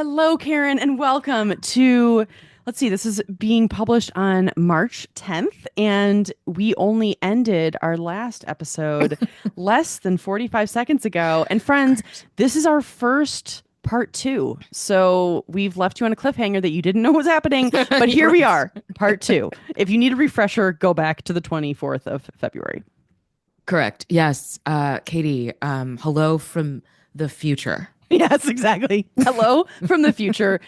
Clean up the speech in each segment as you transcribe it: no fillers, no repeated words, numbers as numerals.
Hello, Karen, and welcome to, let's see, this is being published on March 10th, and we only ended our last episode less than 45 seconds ago. And friends, this is our first part two. So we've left you on a cliffhanger that you didn't know was happening, but here we Yes. are, part two. If you need a refresher, go back to the 24th of February. Correct. Yes. Katie, hello from the future. Yes, exactly. Hello from the future.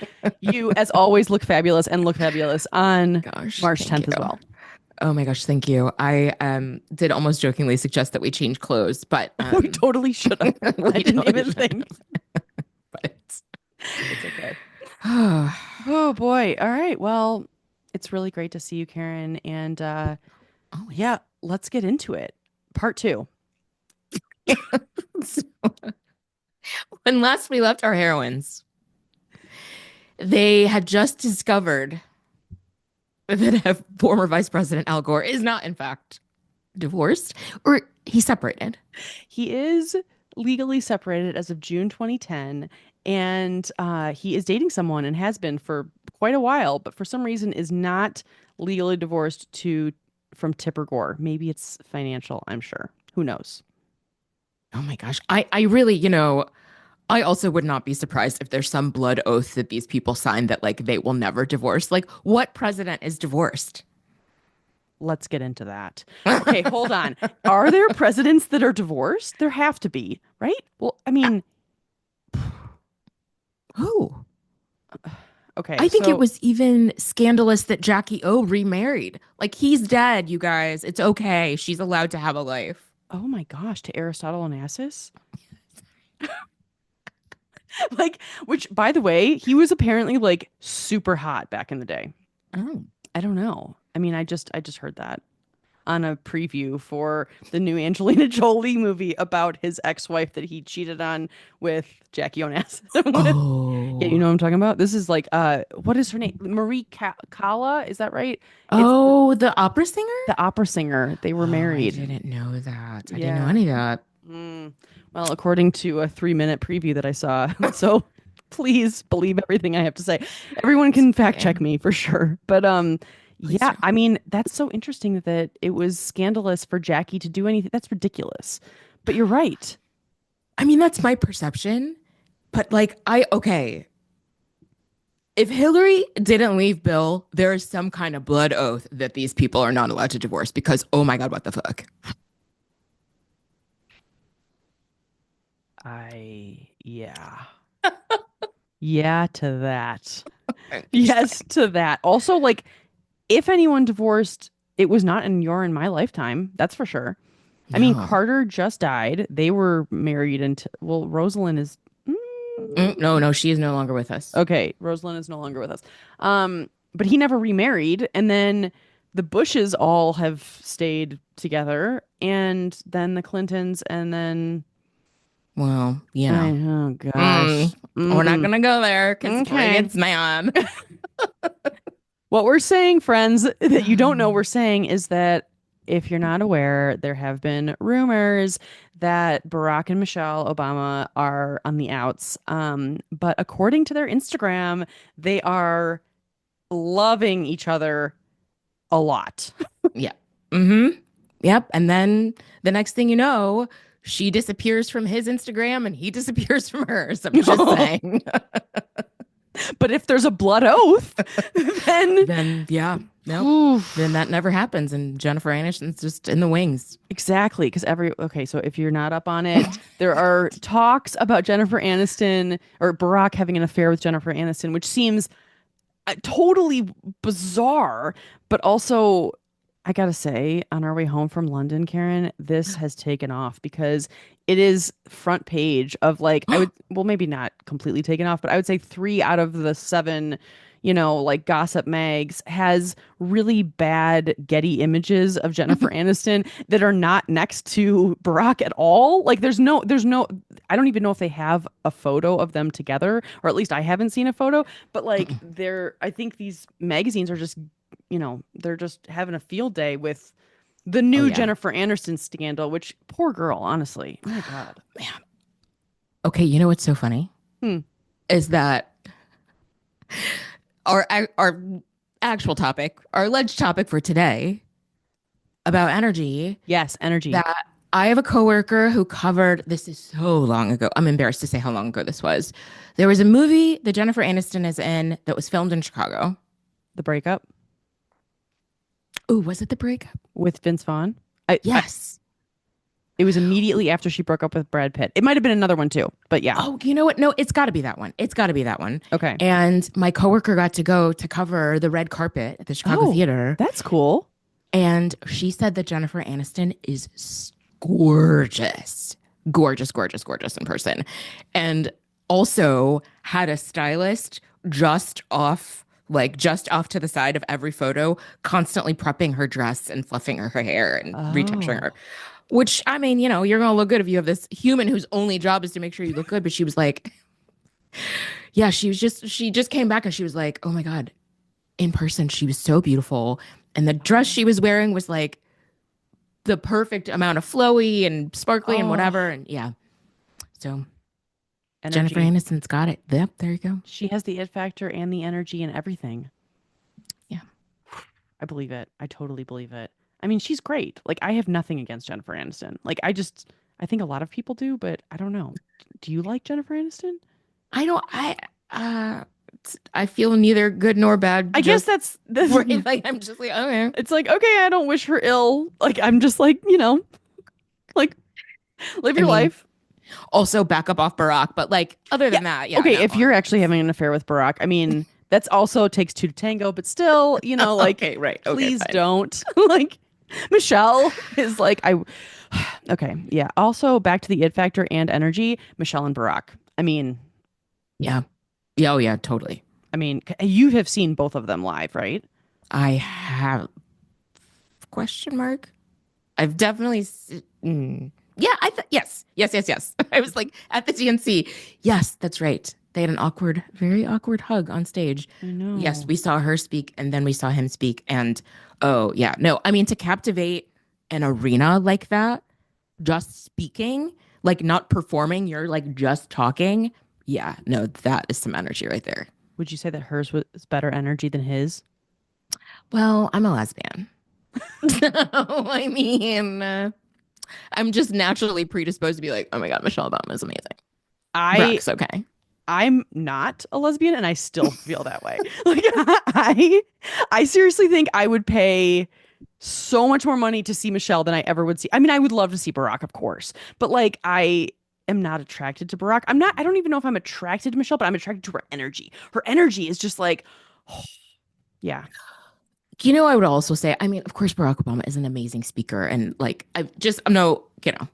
You, as always, look fabulous and look fabulous on Gosh, March thank 10th as you. well. Oh my gosh, thank you. I did almost jokingly suggest that we change clothes, but We totally should have. I we didn't totally even should think. have. But It's okay. oh Oh boy. All right. Well, it's really great to see you, Karen. And always. yeah, let's get into it. Part two. So, when last we left our heroines, they had just discovered that former Vice President Al Gore is not, in fact, divorced, or he's separated. He is legally separated as of June 2010, and he is dating someone and has been for quite a while, but for some reason is not legally divorced to from Tipper Gore. Maybe it's financial, I'm sure. Who knows? Oh my gosh. I really, I also would not be surprised if there's some blood oath that these people signed that like they will never divorce. Like, what president is divorced? Let's get into that. Okay, hold on. Are there presidents that are divorced? There have to be, right? Well, I mean, Oh, okay, I think it so was even scandalous that Jackie O remarried. Like, he's dead, you guys. It's okay. She's allowed to have a life. oh my gosh, to Aristotle Onassis? Like, which by the way, he was apparently like super hot back in the day. Oh. I don't know. I mean, I just heard that on a preview for the new Angelina Jolie movie about his ex-wife that he cheated on with Jackie Onassis with. Yeah, you Oh. know what I'm talking about? This is like what is her name? Marie Kala, is that right? It's Oh, the opera singer? the opera singer. They were Oh, I married. didn't know that. I didn't know Yeah. any of that. Mm. Well, according to a 3-minute preview that I saw. So please believe everything I have to say. Everyone It's can fact okay. check me for sure. But Please yeah, do. I mean, that's so interesting that it was scandalous for Jackie to do anything. That's ridiculous. But you're right. I mean, that's my perception. But like, okay. If Hillary didn't leave Bill, there is some kind of blood oath that these people are not allowed to divorce because, oh my God, what the fuck? Yeah. Yeah to that. Yes to that. Also, like, if anyone divorced, it was not in your and my lifetime. That's for sure. I mean, No. Carter just died. They were married until, well, Rosalind is, No, no, she is no longer with us. okay, Rosalind is no longer with us. But he never remarried. And then the Bushes all have stayed together. And then the Clintons. And then, Well, oh Mm, gosh. we're not gonna go there because Tori Okay. gets mad. What we're saying, friends, that you don't know we're saying is that if you're not aware, there have been rumors that Barack and Michelle Obama are on the outs. But according to their Instagram, they are loving each other a lot. Yeah. Mm-hmm. Yep. And then the next thing you know, she disappears from his Instagram and he disappears from hers. I'm just saying. But if there's a blood oath, then Then yeah, nope. Then oof, that never happens, and Jennifer Aniston's just in the wings. exactly. Because okay, so if you're not up on it, there are talks about Jennifer Aniston or Barack having an affair with Jennifer Aniston, which seems totally bizarre, but also I gotta say, on our way home from London, Karen, this has taken off because it is front page of like I would well maybe not completely taken off, but I would say three out of the seven, like gossip mags has really bad Getty images of Jennifer Aniston that are not next to Barack at all. Like there's no I don't even know if they have a photo of them together, or at least I haven't seen a photo, but like I think these magazines are just they're just having a field day with the Oh new yeah, Jennifer Aniston scandal, which poor girl, honestly. Oh my God. man. Okay, you know what's so funny Hmm. is that Our actual topic, our alleged topic for today about energy, Yes, energy. that I have a coworker who covered this is so long ago. I'm embarrassed to say how long ago this was. There was a movie that Jennifer Aniston is in that was filmed in Chicago. The breakup Oh, was it The Breakup? with Vince Vaughn. Yes. It was immediately after she broke up with Brad Pitt. It might have been another one too, but yeah. Oh, you know what? No, it's got to be that one. It's got to be that one. Okay. And my coworker got to go to cover the red carpet at the Chicago Oh, Theater. that's cool. And she said that Jennifer Aniston is gorgeous, gorgeous, gorgeous, gorgeous in person. And also had a stylist just off to the side of every photo, constantly prepping her dress and fluffing her hair and retouching Oh. her. Which, I mean, you're going to look good if you have this human whose only job is to make sure you look good. But she was like, yeah, she just came back and she was like, oh my God, in person, she was so beautiful. And the dress she was wearing was like the perfect amount of flowy and sparkly and Oh, whatever. And yeah, so Jennifer energy. Aniston's got it. Yep, there you go. She has the it factor and the energy and everything. Yeah. I believe it. I totally believe it. I mean, she's great. Like, I have nothing against Jennifer Aniston. Like, I think a lot of people do, but I don't know. Do you like Jennifer Aniston? I don't, uh, I feel neither good nor bad. I guess Just that's right. Like, I'm just like, okay. it's like, okay, I don't wish her ill. Like, I'm just like, like live I your mean, life. also back up off Barack, but like, other Yeah. than that, yeah, Okay, no. if you're actually having an affair with Barack, I mean, that's also takes two to tango, but still, like, Okay, right. Okay, please fine. don't. Like, Michelle is like, okay, yeah. Also, back to the it factor and energy, Michelle and Barack. I mean, Yeah. Yeah. Oh, yeah, totally. you have seen both of them live, right? I have question mark. I've definitely, yeah, yes, yes, yes, yes. I was like at the DNC. Yes, that's right. They had an awkward, very awkward hug on stage. I Yes, know. we saw her speak and then we saw him speak. And oh, yeah, no, I mean, to captivate an arena like that, just speaking, like not performing, you're like just talking. Yeah, no, that is some energy right there. Would you say that hers was better energy than his? Well, I'm a lesbian. So, I mean, I'm just naturally predisposed to be like, oh my God, Michelle Obama is amazing. I Brock's okay. I'm not a lesbian and I still feel that way. Like I I seriously think I would pay so much more money to see Michelle than I ever would see. I mean, I would love to see Barack, of course, but like I am not attracted to Barack. I don't even know if I'm attracted to Michelle, but I'm attracted to her energy. Her energy is just like, yeah. I would also say, I mean, of course, Barack Obama is an amazing speaker. And like, I'm no,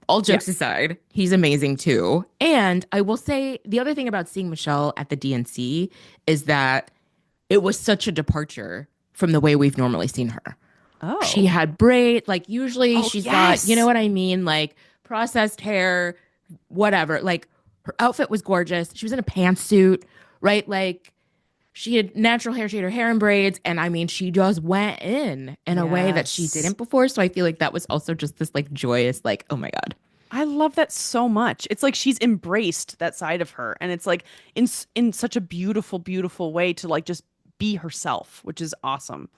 all Yeah. jokes aside, he's amazing too. And I will say the other thing about seeing Michelle at the DNC is that it was such a departure from the way we've normally seen her. She Oh. had braid, like usually Oh, she's got, you know yes. what I mean? Like processed hair, whatever. Like her outfit was gorgeous. She was in a pantsuit, right? Like she had natural hair. She had her hair in braids. And I mean, she just went in a way that she Yes. didn't before. So I feel like that was also just this like joyous, like, oh my God. I love that so much. It's like she's embraced that side of her and it's like in such a beautiful beautiful way to like just be herself, which is awesome.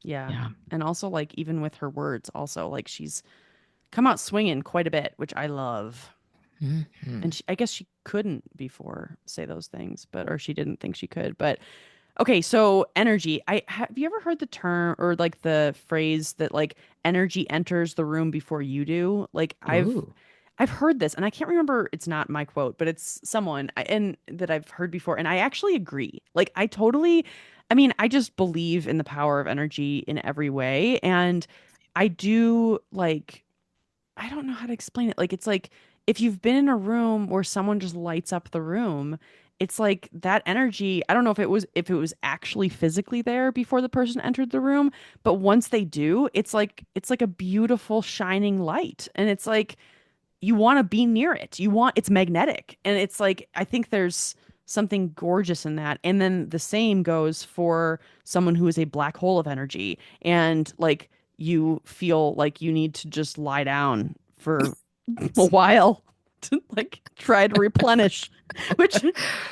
Yeah. Yeah. And also like even with her words also like she's come out swinging quite a bit, which I love. Mhm. And I guess she couldn't before say those things, but or she didn't think she could. But okay, so energy. I have you ever heard the term or like the phrase that like energy enters the room before you do? Like Ooh. I've heard this and I can't remember it's not my quote, but it's someone and that I've heard before and I actually agree. Like I mean, I just believe in the power of energy in every way and I do like I don't know how to explain it. Like it's like if you've been in a room where someone just lights up the room, it's like that energy, I don't know if it was actually physically there before the person entered the room, but once they do, it's like a beautiful shining light. And it's like you want to be near it. It's magnetic. And it's like I think there's something gorgeous in that. And then the same goes for someone who is a black hole of energy and like you feel like you need to just lie down for a while. to like try to replenish, which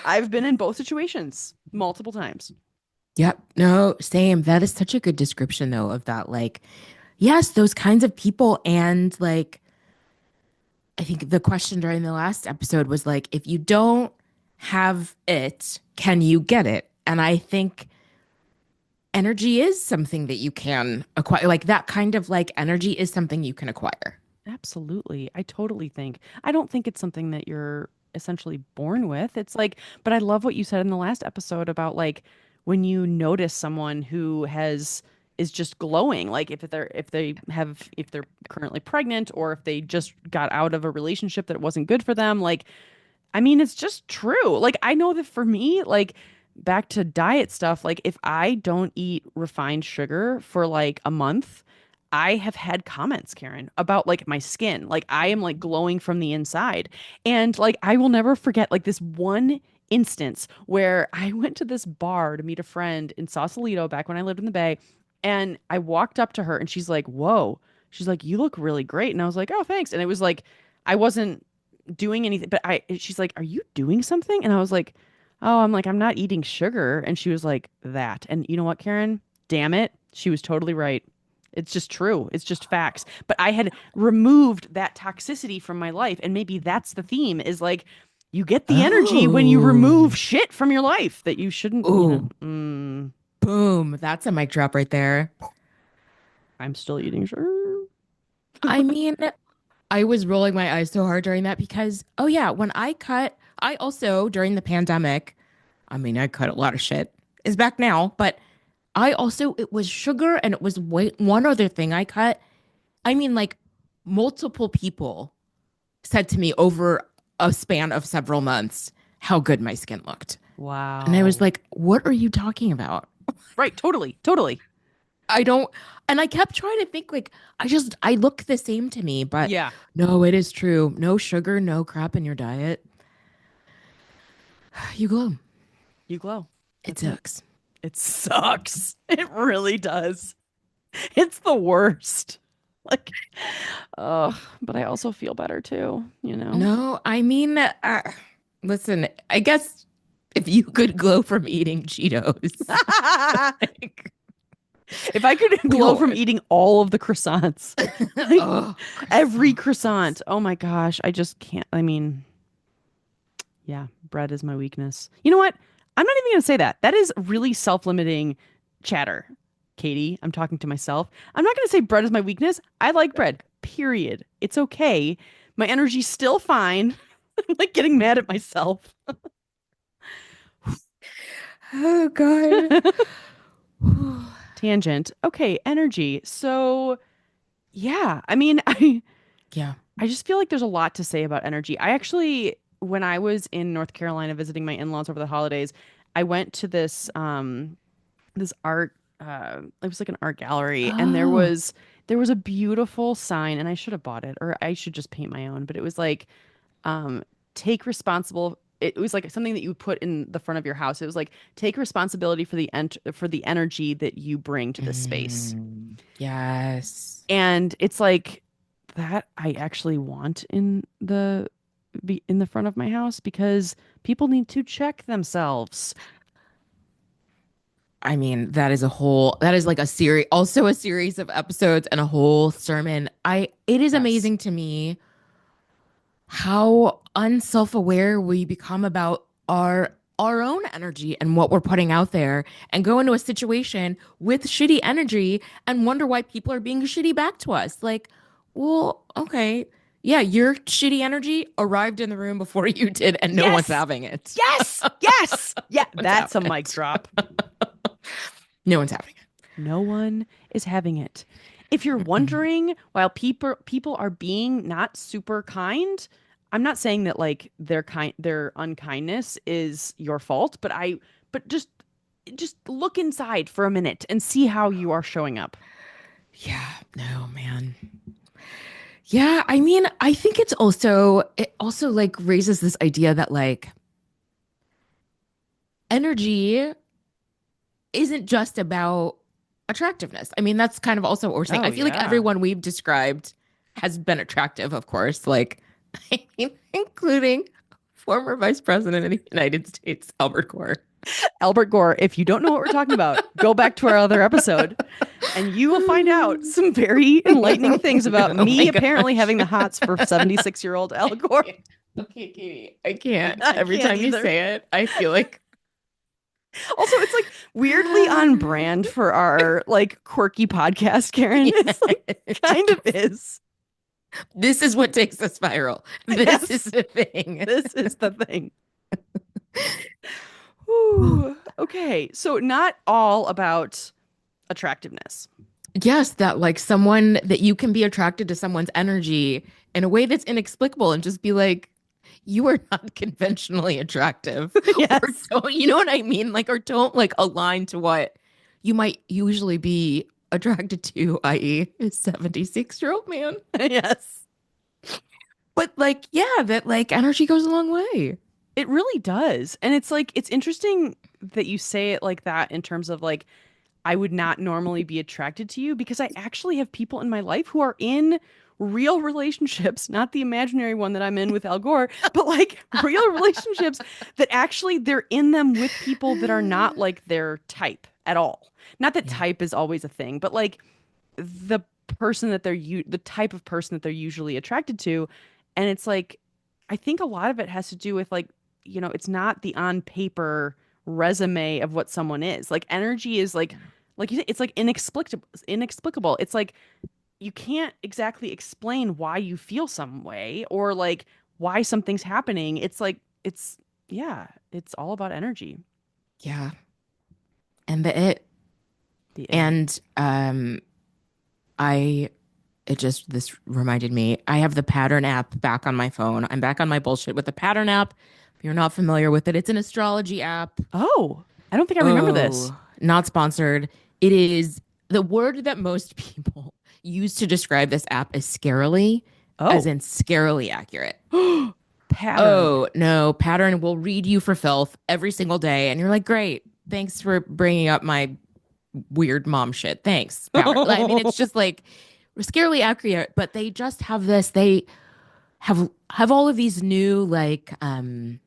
I've been in both situations multiple times. Yep. No, same. That is such a good description though of that. Like, yes, those kinds of people. And like, I think the question during the last episode was like, if you don't have it, can you get it? And I think energy is something that you can acquire. Like that kind of like energy is something you can acquire. Absolutely. I totally think. I don't think it's something that you're essentially born with. It's like, but I love what you said in the last episode about like when you notice someone who has is just glowing, like if they're currently pregnant or if they just got out of a relationship that wasn't good for them, like I mean, it's just true. Like, I know that for me, like, back to diet stuff, like, if I don't eat refined sugar for like a month, I have had comments, Karen, about like my skin. Like, I am like glowing from the inside. And like, I will never forget like this one instance where I went to this bar to meet a friend in Sausalito back when I lived in the Bay. And I walked up to her and she's like, whoa. She's like, you look really great. And I was like, oh, thanks. And it was like, I wasn't doing anything, but she's like, "Are you doing something?" And I was like, "Oh, I'm not eating sugar." And she was like, "That." And you know what, Karen? Damn it. She was totally right. It's just true. It's just facts. But I had removed that toxicity from my life, and maybe that's the theme is like you get the energy when you remove Oh, shit from your life that you shouldn't. oh, boom. That's a mic drop right there. I'm still eating sugar. I mean, I was rolling my eyes so hard during that because, oh yeah, when I cut, I also during the pandemic, I mean, I cut a lot of shit. Is back now, but I also it was sugar and it was one other thing I cut. I mean, like multiple people said to me over a span of several months how good my skin looked. And I was Wow. like, what are you talking about? Right, totally. Totally. I don't, and I kept trying to think like, I look the same to me, but Yeah, no, it is true. No sugar, no crap in your diet. You glow. you glow. It That's it. sucks. It sucks. It really does. It's the worst. Like, oh, but I also feel better too, you know? No, I mean, listen, I guess if you could glow from eating Cheetos, like, If I could glow from Lord. eating all of the croissants, like Oh, every croissants. croissant, oh my gosh, I just can't. I mean, yeah, bread is my weakness. You know what? I'm not even going to say that. That is really self-limiting chatter, Katie. I'm talking to myself. I'm not going to say bread is my weakness. I like bread, period. It's okay. My energy's still fine. I'm like getting mad at myself. Oh, God. Tangent. Okay, energy. So, yeah, I mean, Yeah. I just feel like there's a lot to say about energy. I actually, when I was in North Carolina visiting my in-laws over the holidays, I went to this art it was like an art gallery and Oh. there was a beautiful sign and I should have bought it or I should just paint my own, but it was like um take responsible it was like something that you put in the front of your house. It was like take responsibility for for the energy that you bring to this space. Yes. And it's like that I actually want in the be in the front of my house because people need to check themselves. I mean, that is like a series, also a series of episodes and a whole sermon. It is Yes. amazing to me how unself-aware we become about our own energy and what we're putting out there and go into a situation with shitty energy and wonder why people are being shitty back to us. Like, well, okay. Yeah, your shitty energy arrived in the room before you did, and no one's Yes. having it. Yes. Yes. Yeah, No one's that's having a mic it. drop. No one's having No one is having it. If you're it. Mm-mm. wondering while people are being not super kind, I'm not saying that like their unkindness is your fault, but just look inside for a minute and see how you are showing up. Yeah, no, man. Yeah, I mean, I think it also like raises this idea that like energy isn't just about attractiveness. I mean, that's kind of also what we're saying. Oh I feel like yeah. everyone we've described has been attractive, of course. Like I mean, including former Vice President of the United States, Albert Gore. Albert Gore, if you don't know what we're talking about, go back to our other episode and you will find out some very enlightening things about Oh my me apparently gosh. having the hots for 76-year-old Al Gore. Okay, Katie, I can't. I Every can't time you either. say it, I feel like Also, it's like weirdly on brand for our like quirky podcast, Karen. yeah. It's like kind of is. This is what takes us viral. This is Yes, the thing. this is the thing. Whew. Okay, so not all about attractiveness. Yes, that like someone that you can be attracted to someone's energy in a way that's inexplicable and just be like, you are not conventionally attractive. Or Yes. don't, you know what I mean? Like, or don't like align to what you might usually be attracted to, i.e., a 76-year-old man. Yes. But like, yeah, that like energy goes a long way. It really does. And it's like it's interesting that you say it like that in terms of like I would not normally be attracted to you because I actually have people in my life who are in real relationships, not the imaginary one that I'm in with Al Gore, but like real relationships that actually they're in them with people that are not like their type at all. Not that Yeah. type is always a thing, but like the person that the type of person that they're usually attracted to. And it's like I think a lot of it has to do with like, it's not the on paper resume of what someone is. Like energy is like you said, it's like inexplicable. It's like you can't exactly explain why you feel some way or like why something's happening. It's like yeah, it's all about energy. Yeah. And the it. The it. And I it just this reminded me, I have the Pattern app back on my phone. I'm back on my bullshit with the Pattern app. If you're not familiar with it, it's an astrology app. Oh, I don't think I remember this. Oh, not sponsored. It is the word that most people use to describe this app is scarily, as Oh. in scarily accurate. Pattern. Oh, no, Pattern will read you for filth every single day. And you're like, great. Thanks for bringing up my weird mom shit. Thanks, Pattern. Like, I mean, it's just like scarily accurate, but they just have this. They have all of these new like kind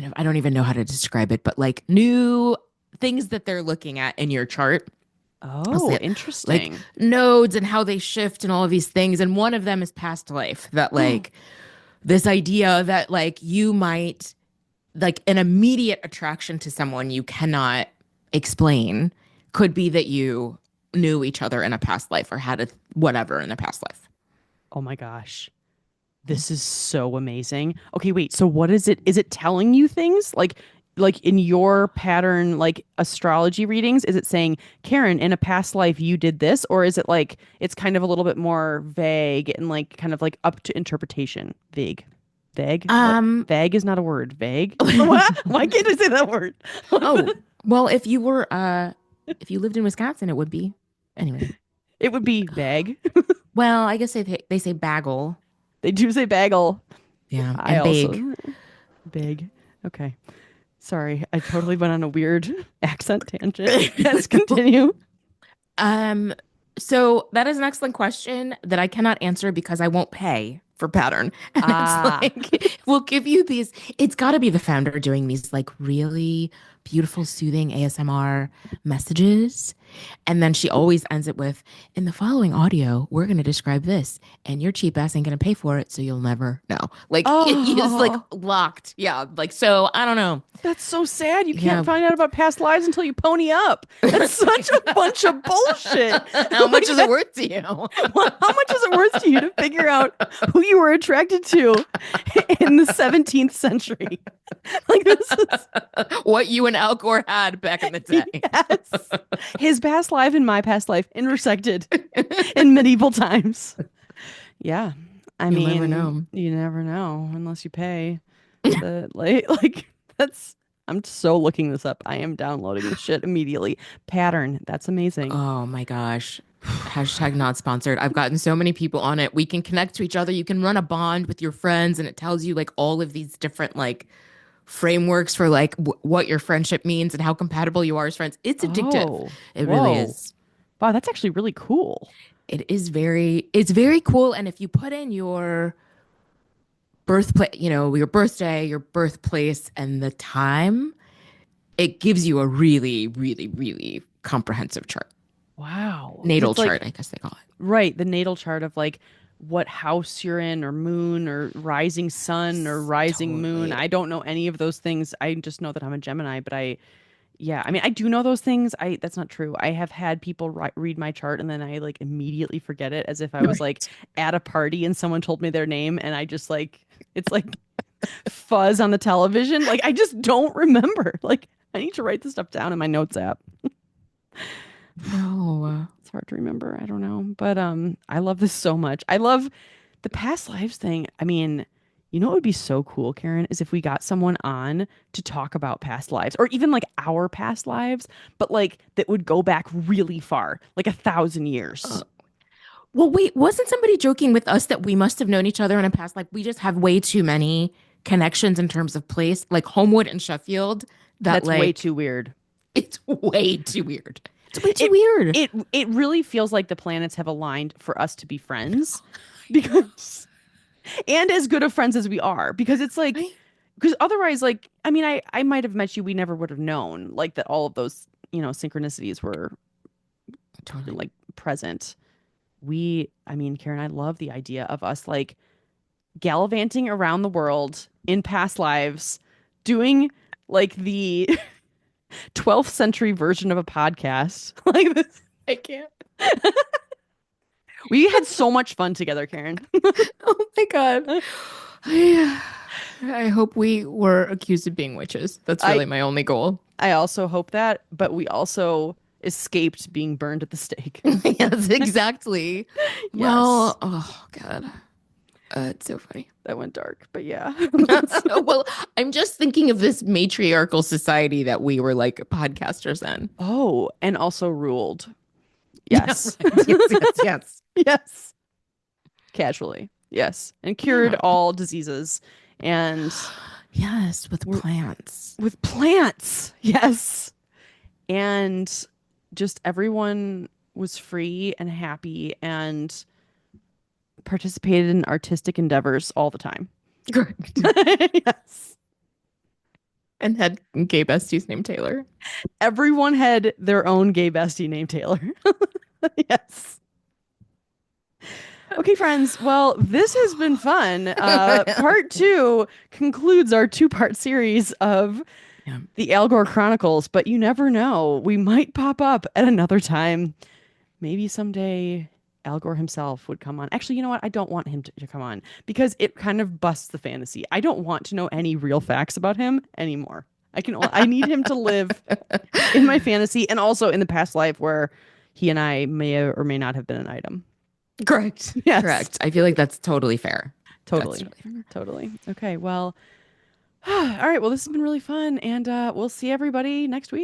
of, I don't even know how to describe it, but like new things that they're looking at in your chart. I'll say Oh, it, like interesting. nodes and how they shift and all of these things. And one of them is past life, that like this idea that like you might like an immediate attraction to someone you cannot explain could be that you knew each other in a past life or had a whatever in a past life. Oh my gosh. This is so amazing. Okay, wait. So what is it? Is it telling you things like in your pattern like astrology readings? Is it saying, "Karen, in a past life you did this," or is it like it's kind of a little bit more vague and like kind of like up to interpretation? Vague. Vague? What? Um, Vague is not a word. Vague? What? Why can't I say that word? oh, well, if you lived in Wisconsin, it would be. Anyway. It would be vague. Well, I guess they say bagel. They do say bagel. Yeah, I and big. also big. Okay. Sorry, I totally went on a weird accent tangent. Let's continue. Um, so that is an excellent question that I cannot answer because I won't pay for Pattern. And it's Ah. like we'll give you these. It's got to be the founder doing these like really beautiful, soothing ASMR messages. And then she always ends it with, in the following audio, we're going to describe this, and your cheap ass ain't going to pay for it, so you'll never know. Like, it's like Oh, locked. Yeah. Like, so I don't know. that's so sad. You Yeah. can't find out about past lives until you pony up. That's such a bunch of bullshit. How much Like, is it worth to you? how much is it worth to you to figure out who you were attracted to in the 17th century? Like this is What you and Al Gore had back in the day. yes. His past life and my past life intersected in medieval times. Yeah. I You'll never mean, know. you never know unless you pay. The like that's I'm so looking this up. I am downloading this shit immediately. Pattern. That's amazing. Oh my gosh. Hashtag not sponsored. I've gotten so many people on it. We can connect to each other. You can run a bond with your friends, and it tells you like all of these different like frameworks for like what your friendship means and how compatible you are as friends. It's addictive. Oh, It really whoa. is. Wow, that's actually really cool. It's very cool. And if you put in birthplace, your birthday, your birthplace, and the time, it gives you a really, really, really comprehensive chart. Wow. And Natal it's like, chart, I guess they call it. right, the natal chart of like what house you're in, or moon, or rising sun, or Yes, rising moon. totally. I don't know any of those things. I just know that I'm a Gemini, but yeah, I mean, I do know those things. That's not true. I have had people read my chart and then I like immediately forget it, as if I was like Right. at a party and someone told me their name and I just like it's like fuzz on the television. Like I just don't remember. Like I need to write this stuff down in my notes app. No. It's hard to remember. I don't know. But I love this so much. I love the past lives thing. I mean, you know what would be so cool, Karen, is if we got someone on to talk about past lives, or even like our past lives, but like that would go back really far, like 1,000 years. Uh, well, wait, wasn't somebody joking with us that we must have known each other in a past life? We just have way too many connections in terms of place, like Homewood and Sheffield, that That's way like too weird. it's way too weird. It's way too It weird. it really feels like the planets have aligned for us to be friends because and as good of friends as we are, because it's like Right? because otherwise, like, I mean, I might have met you, we never would have known like that all of those, synchronicities were Totally. like present. I mean, Karen, I love the idea of us like gallivanting around the world in past lives, doing like the 12th century version of a podcast. Like this. I can't. We had so much fun together, Karen. Oh my God. I, I hope we were accused of being witches. That's I really my only goal. I also hope that, but we also escaped being burned at the stake. Yes, exactly. Yes. Well, oh God. It's so funny. That went dark, but yeah. Well, I'm just thinking of this matriarchal society that we were like podcasters in. Oh, and also ruled. Yeah, Yes. right. Yes, yes, yes. Yes. Casually. Yes. And cured Yeah. all diseases. And Yes, with we're plants. with plants. Yes. And just everyone was free and happy and participated in artistic endeavors all the time. Correct. Yes. And had gay besties named Taylor. Everyone had their own gay bestie named Taylor. Yes. Okay, friends. Well, this has been fun. Part two concludes our two-part series of Yeah. the Al Gore Chronicles, but you never know. We might pop up at another time. Maybe someday Al Gore himself would come on. Actually, you know what? I don't want him to come on because it kind of busts the fantasy. I don't want to know any real facts about him anymore. I need him to live in my fantasy and also in the past life where he and I may or may not have been an item. Correct. Yes. Correct. I feel like that's totally fair. That's Totally. totally fair. Totally. Okay. Well, all right. Well, this has been really fun and we'll see everybody next week.